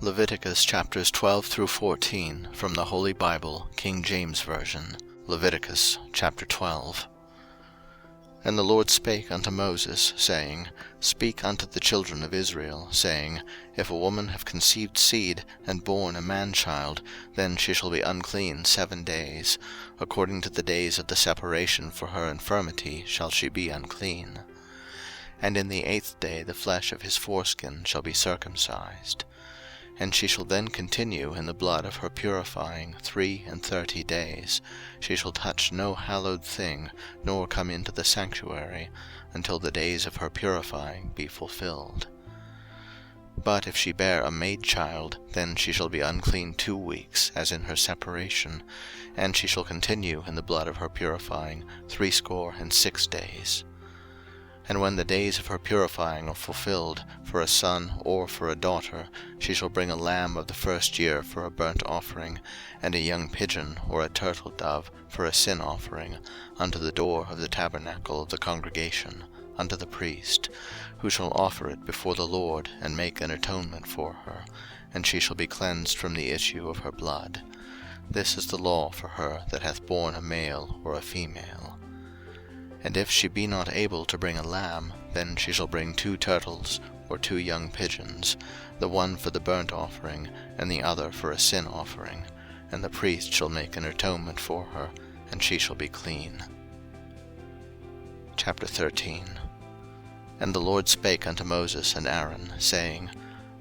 Leviticus chapters 12 through 14 from the Holy Bible, King James Version. Leviticus chapter 12. And the Lord spake unto Moses, saying, Speak unto the children of Israel, saying, If a woman have conceived seed, and born a man-child, then she shall be unclean 7 days. According to the days of the separation for her infirmity shall she be unclean. And in the 8th day the flesh of his foreskin shall be circumcised. And she shall then continue in the blood of her purifying 33 days. She shall touch no hallowed thing, nor come into the sanctuary, until the days of her purifying be fulfilled. But if she bear a maid child, then she shall be unclean 2 weeks, as in her separation, and she shall continue in the blood of her purifying 66 days. And when the days of her purifying are fulfilled, for a son or for a daughter, she shall bring a lamb of the 1st year for a burnt offering, and a young pigeon or a turtle dove for a sin offering, unto the door of the tabernacle of the congregation, unto the priest, who shall offer it before the Lord, and make an atonement for her, and she shall be cleansed from the issue of her blood. This is the law for her that hath borne a male or a female. And if she be not able to bring a lamb, then she shall bring 2 turtles, or 2 young pigeons, the one for the burnt offering, and the other for a sin offering, and the priest shall make an atonement for her, and she shall be clean. Chapter 13. And the Lord spake unto Moses and Aaron, saying,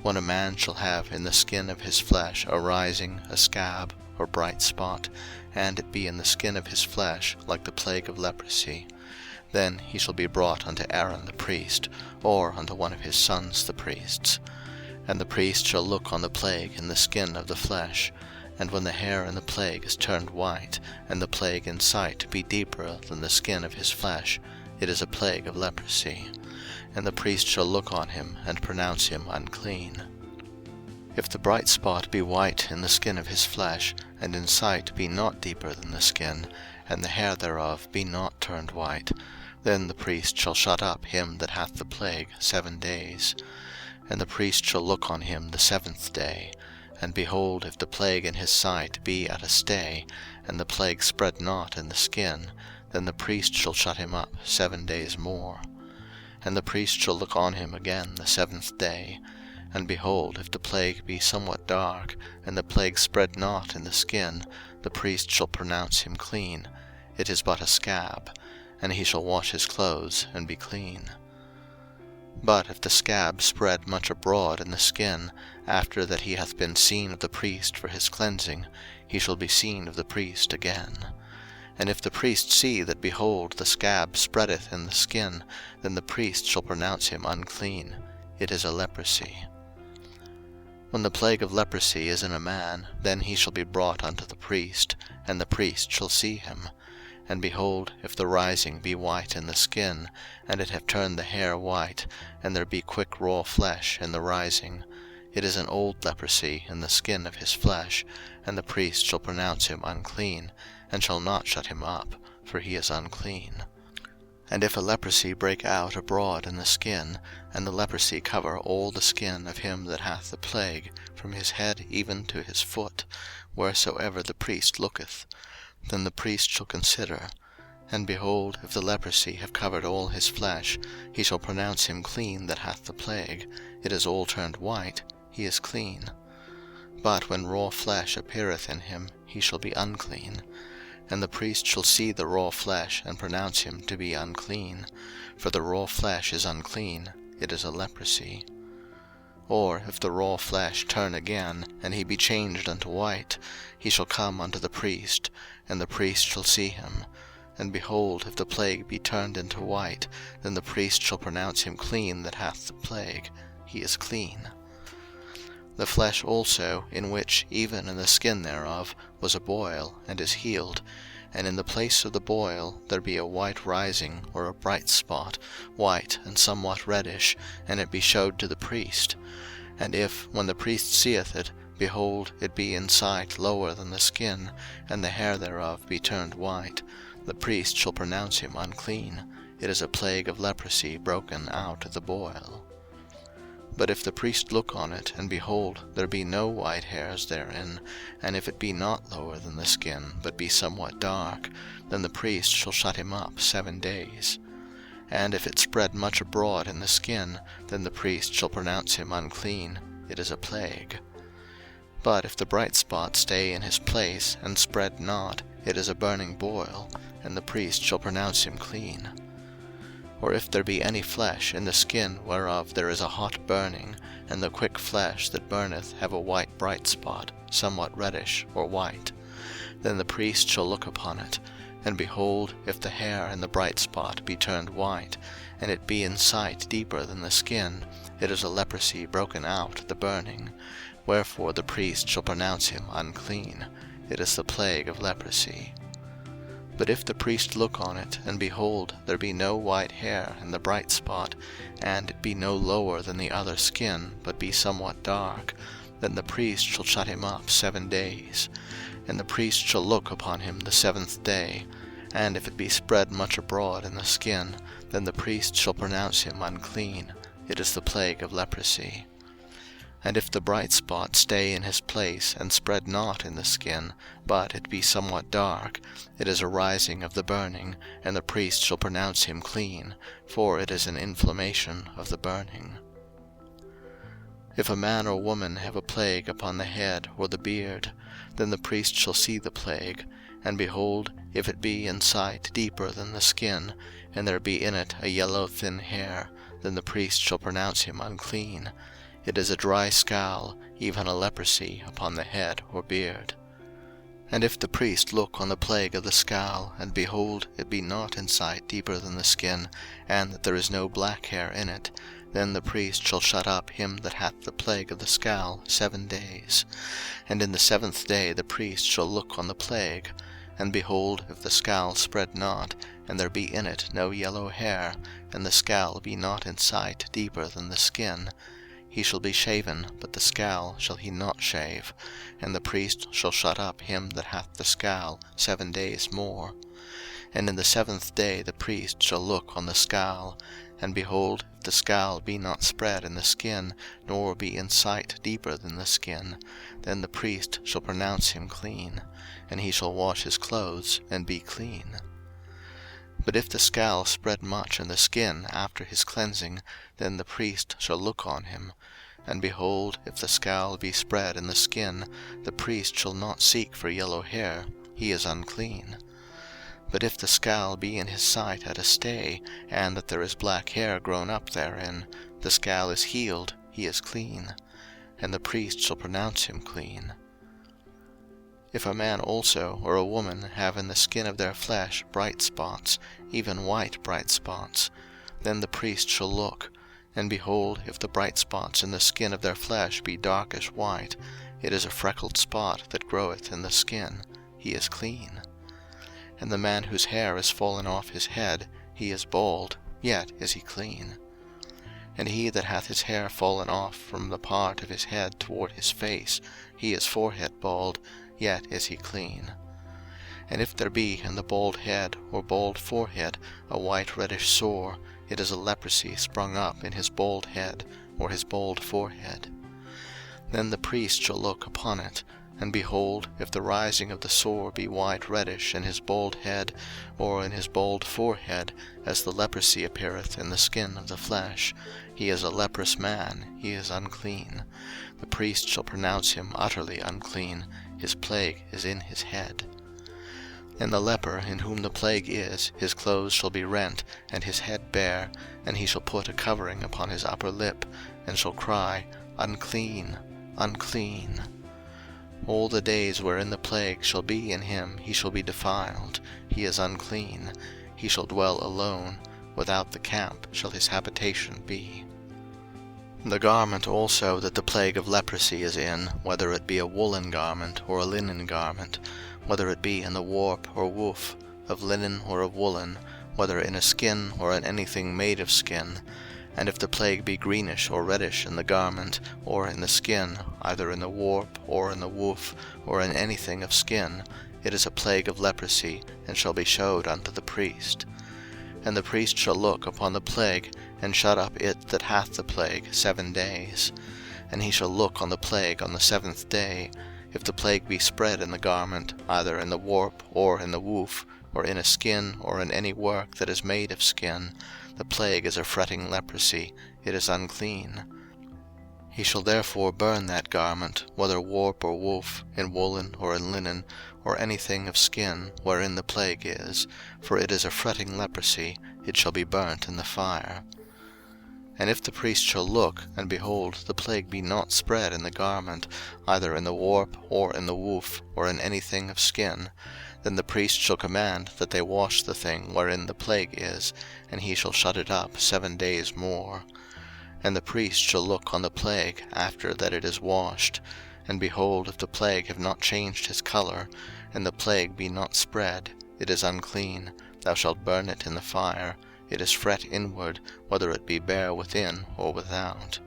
When a man shall have in the skin of his flesh a rising, a scab, or bright spot, and it be in the skin of his flesh like the plague of leprosy, then he shall be brought unto Aaron the priest, or unto one of his sons the priests. And the priest shall look on the plague in the skin of the flesh, and when the hair in the plague is turned white, and the plague in sight be deeper than the skin of his flesh, it is a plague of leprosy. And the priest shall look on him, and pronounce him unclean. If the bright spot be white in the skin of his flesh, and in sight be not deeper than the skin, and the hair thereof be not turned white, then the priest shall shut up him that hath the plague 7 days. And the priest shall look on him the 7th day, and behold, if the plague in his sight be at a stay, and the plague spread not in the skin, then the priest shall shut him up 7 days more. And the priest shall look on him again the 7th day, and behold, if the plague be somewhat dark, and the plague spread not in the skin, the priest shall pronounce him clean. It is but a scab, and he shall wash his clothes, and be clean. But if the scab spread much abroad in the skin, after that he hath been seen of the priest for his cleansing, he shall be seen of the priest again. And if the priest see that, behold, the scab spreadeth in the skin, then the priest shall pronounce him unclean. It is a leprosy. When the plague of leprosy is in a man, then he shall be brought unto the priest, and the priest shall see him. And behold, if the rising be white in the skin, and it have turned the hair white, and there be quick raw flesh in the rising, it is an old leprosy in the skin of his flesh, and the priest shall pronounce him unclean, and shall not shut him up, for he is unclean. And if a leprosy break out abroad in the skin, and the leprosy cover all the skin of him that hath the plague, from his head even to his foot, wheresoever the priest looketh, then the priest shall consider, and behold, if the leprosy have covered all his flesh, he shall pronounce him clean that hath the plague. It is all turned white, he is clean. But when raw flesh appeareth in him, he shall be unclean. And the priest shall see the raw flesh, and pronounce him to be unclean. For the raw flesh is unclean, it is a leprosy. Or if the raw flesh turn again, and he be changed unto white, he shall come unto the priest, and the priest shall see him. And behold, if the plague be turned into white, then the priest shall pronounce him clean that hath the plague. He is clean. The flesh also, in which, even in the skin thereof, was a boil, and is healed, and in the place of the boil there be a white rising, or a bright spot, white and somewhat reddish, and it be shewed to the priest. And if, when the priest seeth it, behold, it be in sight lower than the skin, and the hair thereof be turned white, the priest shall pronounce him unclean. It is a plague of leprosy broken out of the boil. But if the priest look on it, and behold, there be no white hairs therein, and if it be not lower than the skin, but be somewhat dark, then the priest shall shut him up 7 days. And if it spread much abroad in the skin, then the priest shall pronounce him unclean: it is a plague. But if the bright spot stay in his place, and spread not, it is a burning boil, and the priest shall pronounce him clean. Or if there be any flesh in the skin whereof there is a hot burning, and the quick flesh that burneth have a white bright spot, somewhat reddish or white, then the priest shall look upon it, and behold, if the hair in the bright spot be turned white, and it be in sight deeper than the skin, it is a leprosy broken out at the burning, wherefore the priest shall pronounce him unclean: it is the plague of leprosy. But if the priest look on it, and behold, there be no white hair in the bright spot, and it be no lower than the other skin, but be somewhat dark, then the priest shall shut him up 7 days. And the priest shall look upon him the 7th day, and if it be spread much abroad in the skin, then the priest shall pronounce him unclean: it is the plague of leprosy. And if the bright spot stay in his place, and spread not in the skin, but it be somewhat dark, it is a rising of the burning, and the priest shall pronounce him clean, for it is an inflammation of the burning. If a man or woman have a plague upon the head or the beard, then the priest shall see the plague, and behold, if it be in sight deeper than the skin, and there be in it a yellow thin hair, then the priest shall pronounce him unclean: it is a dry scowl, even a leprosy upon the head or beard. And if the priest look on the plague of the scowl, and behold, it be not in sight deeper than the skin, and that there is no black hair in it, then the priest shall shut up him that hath the plague of the scowl 7 days. And in the 7th day the priest shall look on the plague, and behold, if the scowl spread not, and there be in it no yellow hair, and the scowl be not in sight deeper than the skin, he shall be shaven, but the scowl shall he not shave, and the priest shall shut up him that hath the scowl 7 days more. And in the 7th day the priest shall look on the scowl, and behold, if the scowl be not spread in the skin, nor be in sight deeper than the skin, then the priest shall pronounce him clean, and he shall wash his clothes, and be clean. But if the scowl spread much in the skin after his cleansing, then the priest shall look on him. And behold, if the scowl be spread in the skin, the priest shall not seek for yellow hair: he is unclean. But if the scowl be in his sight at a stay, and that there is black hair grown up therein, the scowl is healed, he is clean: and the priest shall pronounce him clean. If a man also or a woman have in the skin of their flesh bright spots, even white bright spots, then the priest shall look, and behold, if the bright spots in the skin of their flesh be darkish white, it is a freckled spot that groweth in the skin: he is clean. And the man whose hair is fallen off his head, he is bald, yet is he clean. And he that hath his hair fallen off from the part of his head toward his face, he is forehead bald, yet is he clean. And if there be in the bald head or bald forehead a white reddish sore, it is a leprosy sprung up in his bald head or his bald forehead. Then the priest shall look upon it, and behold, if the rising of the sore be white reddish in his bald head, or in his bald forehead, as the leprosy appeareth in the skin of the flesh, he is a leprous man, he is unclean: the priest shall pronounce him utterly unclean: his plague is in his head. And the leper in whom the plague is, his clothes shall be rent, and his head bare, and he shall put a covering upon his upper lip, and shall cry, Unclean, unclean. All the days wherein the plague shall be in him he shall be defiled, he is unclean: he shall dwell alone, without the camp shall his habitation be. The garment also that the plague of leprosy is in, whether it be a woolen garment or a linen garment, whether it be in the warp or woof, of linen or of woolen, whether in a skin or in anything made of skin, and if the plague be greenish or reddish in the garment, or in the skin, either in the warp, or in the woof, or in anything of skin, it is a plague of leprosy, and shall be showed unto the priest. And the priest shall look upon the plague, and shut up it that hath the plague 7 days. And he shall look on the plague on the 7th day. If the plague be spread in the garment, either in the warp, or in the woof, or in a skin, or in any work that is made of skin, the plague is a fretting leprosy, it is unclean. He shall therefore burn that garment, whether warp or woof, in woolen or in linen, or anything of skin, wherein the plague is, for it is a fretting leprosy, it shall be burnt in the fire. And if the priest shall look, and behold, the plague be not spread in the garment, either in the warp, or in the woof, or in anything of skin, then the priest shall command that they wash the thing wherein the plague is, and he shall shut it up 7 days more. And the priest shall look on the plague after that it is washed, and behold, if the plague have not changed his colour, and the plague be not spread, it is unclean, thou shalt burn it in the fire. It is fret inward, whether it be bare within or without.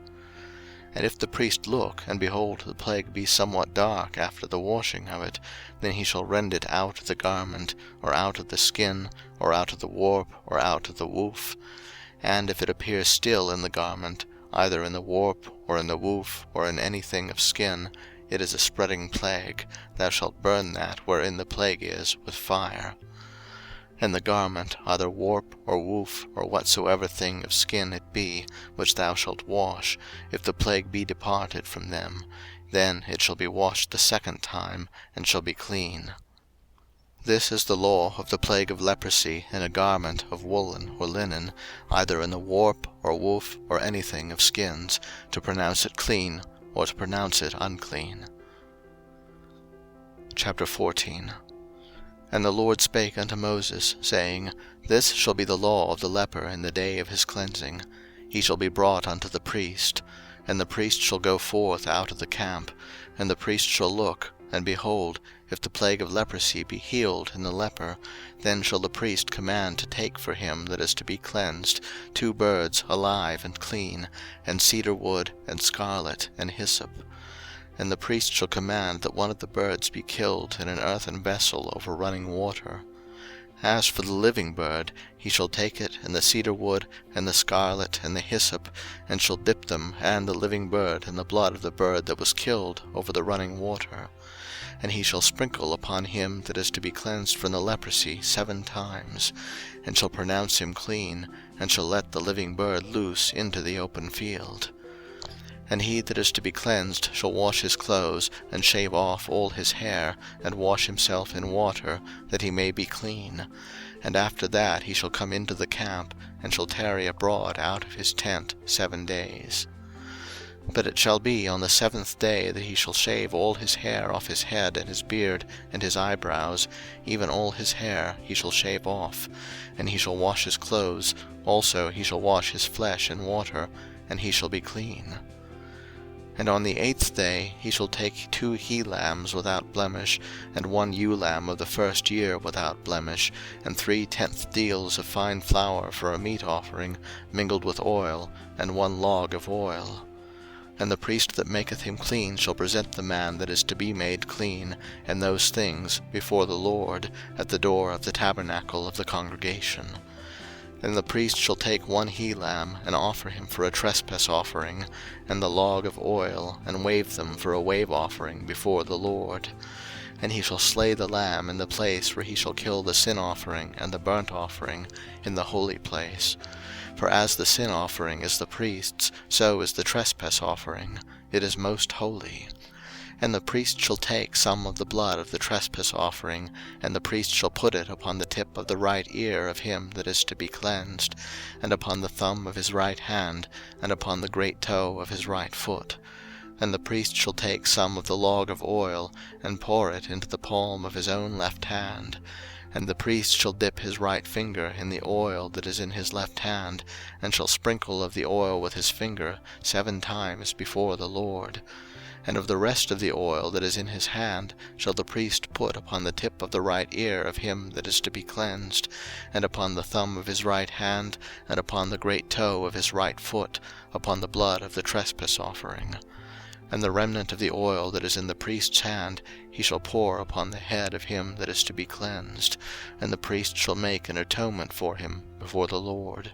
And if the priest look, and behold, the plague be somewhat dark after the washing of it, then he shall rend it out of the garment, or out of the skin, or out of the warp, or out of the woof. And if it appear still in the garment, either in the warp, or in the woof, or in anything of skin, it is a spreading plague, thou shalt burn that wherein the plague is with fire. And the garment, either warp, or woof, or whatsoever thing of skin it be, which thou shalt wash, if the plague be departed from them, then it shall be washed the 2nd time, and shall be clean. This is the law of the plague of leprosy in a garment of woolen or linen, either in the warp, or woof, or anything of skins, to pronounce it clean, or to pronounce it unclean. Chapter 14. And the Lord spake unto Moses, saying, This shall be the law of the leper in the day of his cleansing. He shall be brought unto the priest. And the priest shall go forth out of the camp, and the priest shall look, and behold, if the plague of leprosy be healed in the leper, then shall the priest command to take for him that is to be cleansed 2 birds alive and clean, and cedar wood, and scarlet, and hyssop. And the priest shall command that one of the birds be killed in an earthen vessel over running water. As for the living bird, he shall take it, and the cedar wood, and the scarlet, and the hyssop, and shall dip them and the living bird in the blood of the bird that was killed over the running water. And he shall sprinkle upon him that is to be cleansed from the leprosy 7 times, and shall pronounce him clean, and shall let the living bird loose into the open field. And he that is to be cleansed shall wash his clothes, and shave off all his hair, and wash himself in water, that he may be clean. And after that he shall come into the camp, and shall tarry abroad out of his tent 7 days. But it shall be on the 7th day that he shall shave all his hair off his head, and his beard, and his eyebrows, even all his hair he shall shave off. And he shall wash his clothes, also he shall wash his flesh in water, and he shall be clean. And on the 8th day he shall take 2 he-lambs without blemish, and 1 ewe-lamb of the 1st year without blemish, and 3 tenth deals of fine flour for a meat offering, mingled with oil, and 1 log of oil. And the priest that maketh him clean shall present the man that is to be made clean, and those things, before the Lord, at the door of the tabernacle of the congregation. And the priest shall take 1 he-lamb, and offer him for a trespass offering, and the log of oil, and wave them for a wave offering before the Lord. And he shall slay the lamb in the place where he shall kill the sin offering and the burnt offering, in the holy place. For as the sin offering is the priest's, so is the trespass offering; it is most holy. And the priest shall take some of the blood of the trespass offering, and the priest shall put it upon the tip of the right ear of him that is to be cleansed, and upon the thumb of his right hand, and upon the great toe of his right foot. And the priest shall take some of the log of oil, and pour it into the palm of his own left hand. And the priest shall dip his right finger in the oil that is in his left hand, and shall sprinkle of the oil with his finger 7 times before the Lord. And of the rest of the oil that is in his hand shall the priest put upon the tip of the right ear of him that is to be cleansed, and upon the thumb of his right hand, and upon the great toe of his right foot, upon the blood of the trespass offering. And the remnant of the oil that is in the priest's hand he shall pour upon the head of him that is to be cleansed, and the priest shall make an atonement for him before the Lord.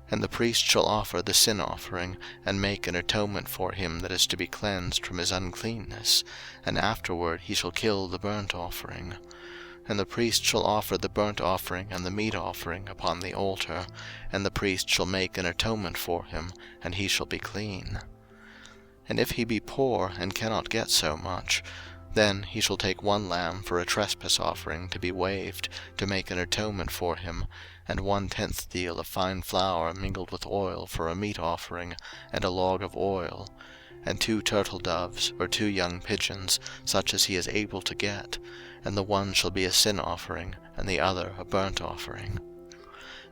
And the priest shall offer the sin offering, and make an atonement for him that is to be cleansed from his uncleanness, and afterward he shall kill the burnt offering. And the priest shall offer the burnt offering and the meat offering upon the altar, and the priest shall make an atonement for him, and he shall be clean. And if he be poor, and cannot get so much, then he shall take 1 lamb for a trespass offering to be waved, to make an atonement for him, and 1/10 deal of fine flour mingled with oil for a meat offering, and a log of oil, and 2 turtle doves, or 2 young pigeons, such as he is able to get, and the one shall be a sin offering, and the other a burnt offering.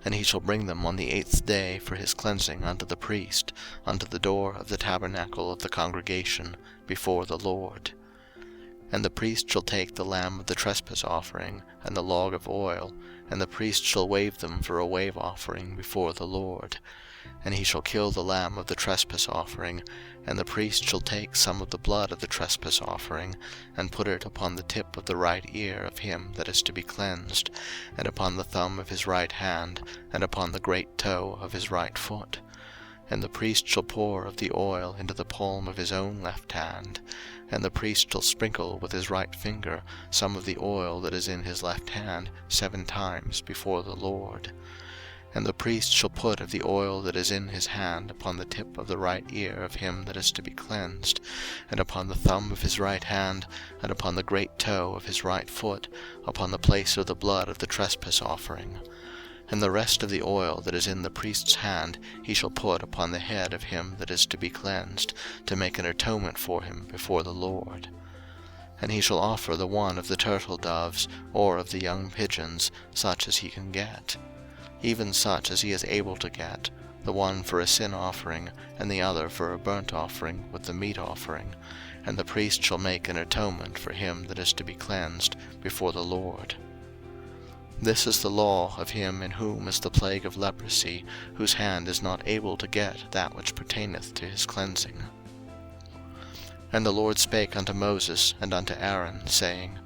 And he shall bring them on the 8th day for his cleansing unto the priest, unto the door of the tabernacle of the congregation, before the Lord. And the priest shall take the lamb of the trespass offering, and the log of oil, and the priest shall wave them for a wave offering before the Lord. And he shall kill the lamb of the trespass offering, and the priest shall take some of the blood of the trespass offering, and put it upon the tip of the right ear of him that is to be cleansed, and upon the thumb of his right hand, and upon the great toe of his right foot. And the priest shall pour of the oil into the palm of his own left hand, and the priest shall sprinkle with his right finger some of the oil that is in his left hand 7 times before the Lord. And the priest shall put of the oil that is in his hand upon the tip of the right ear of him that is to be cleansed, and upon the thumb of his right hand, and upon the great toe of his right foot, upon the place of the blood of the trespass offering. And the rest of the oil that is in the priest's hand he shall put upon the head of him that is to be cleansed, to make an atonement for him before the Lord. And he shall offer the one of the turtle doves, or of the young pigeons, such as he can get, even such as he is able to get, the one for a sin offering, and the other for a burnt offering with the meat offering. And the priest shall make an atonement for him that is to be cleansed before the Lord. This is the law of him in whom is the plague of leprosy, whose hand is not able to get that which pertaineth to his cleansing. And the Lord spake unto Moses and unto Aaron, saying,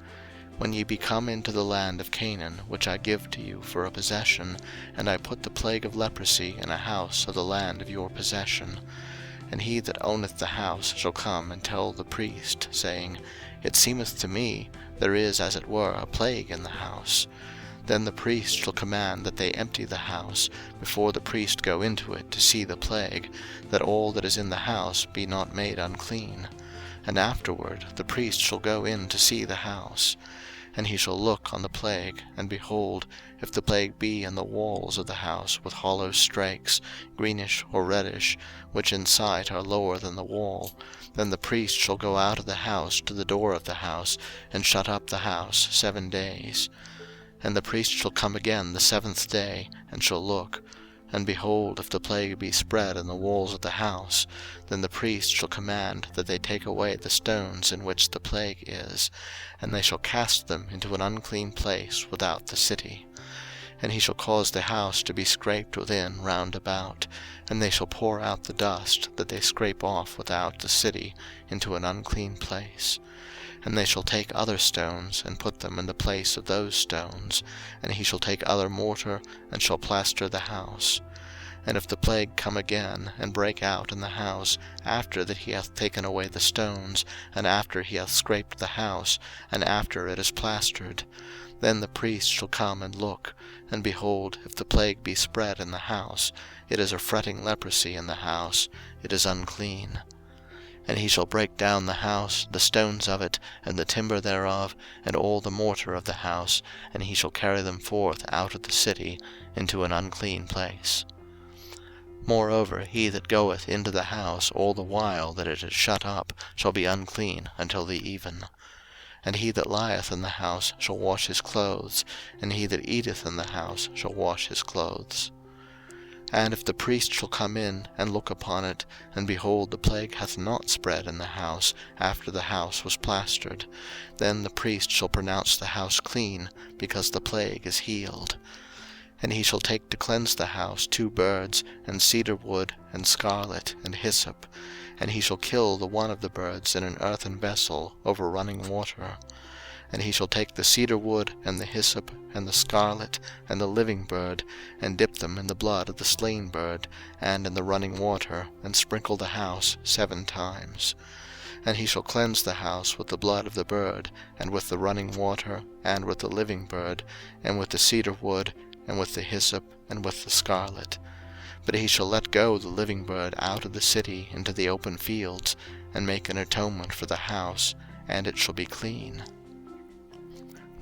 When ye be come into the land of Canaan, which I give to you for a possession, and I put the plague of leprosy in a house of the land of your possession, and he that owneth the house shall come and tell the priest, saying, It seemeth to me there is as it were a plague in the house. Then the priest shall command that they empty the house, before the priest go into it to see the plague, that all that is in the house be not made unclean. And afterward the priest shall go in to see the house. And he shall look on the plague, and behold, if the plague be in the walls of the house with hollow strakes, greenish or reddish, which in sight are lower than the wall, then the priest shall go out of the house to the door of the house, and shut up the house 7 days. And the priest shall come again the 7th day, and shall look. And behold, if the plague be spread in the walls of the house, then the priest shall command that they take away the stones in which the plague is, and they shall cast them into an unclean place without the city. And he shall cause the house to be scraped within round about, and they shall pour out the dust that they scrape off without the city into an unclean place. And they shall take other stones, and put them in the place of those stones, and he shall take other mortar, and shall plaster the house. And if the plague come again, and break out in the house, after that he hath taken away the stones, and after he hath scraped the house, and after it is plastered, then the priest shall come and look, and behold, if the plague be spread in the house, it is a fretting leprosy in the house, it is unclean. And he shall break down the house, the stones of it, and the timber thereof, and all the mortar of the house, and he shall carry them forth out of the city into an unclean place. Moreover, he that goeth into the house all the while that it is shut up shall be unclean until the even. And he that lieth in the house shall wash his clothes, and he that eateth in the house shall wash his clothes. And if the priest shall come in and look upon it, and behold, the plague hath not spread in the house after the house was plastered, then the priest shall pronounce the house clean, because the plague is healed. And he shall take to cleanse the house 2 birds, and cedar wood, and scarlet, and hyssop, and he shall kill the one of the birds in an earthen vessel over running water. And he shall take the cedar wood, and the hyssop, and the scarlet, and the living bird, and dip them in the blood of the slain bird, and in the running water, and sprinkle the house 7 times. And he shall cleanse the house with the blood of the bird, and with the running water, and with the living bird, and with the cedar wood, and with the hyssop, and with the scarlet. But he shall let go the living bird out of the city into the open fields, and make an atonement for the house, and it shall be clean.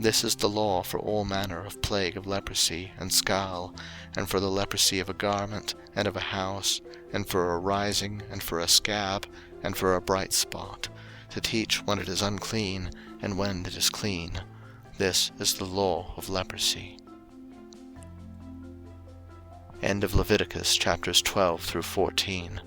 This is the law for all manner of plague of leprosy and scale, and for the leprosy of a garment, and of a house, and for a rising, and for a scab, and for a bright spot, to teach when it is unclean, and when it is clean. This is the law of leprosy. End of Leviticus chapters 12 through 14.